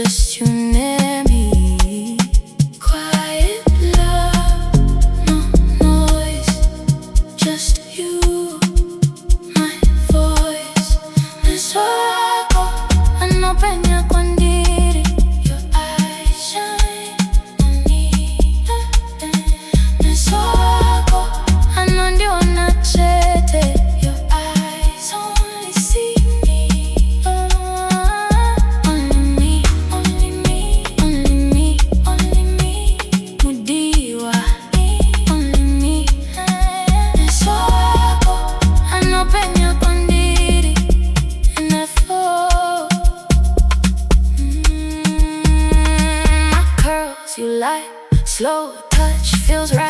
just you near me. Quiet love, no noise, just you, my voice. Me suako, anopenya kwa ndiri. Your eyes shine on me. Me suako, anondiona chete. Your eyes only see me. Only me, only me, only me, only me. Mudiwa, only me. Me suako, anopenya kwa ndiri. And I fall. My curls you like, slow touch feels right.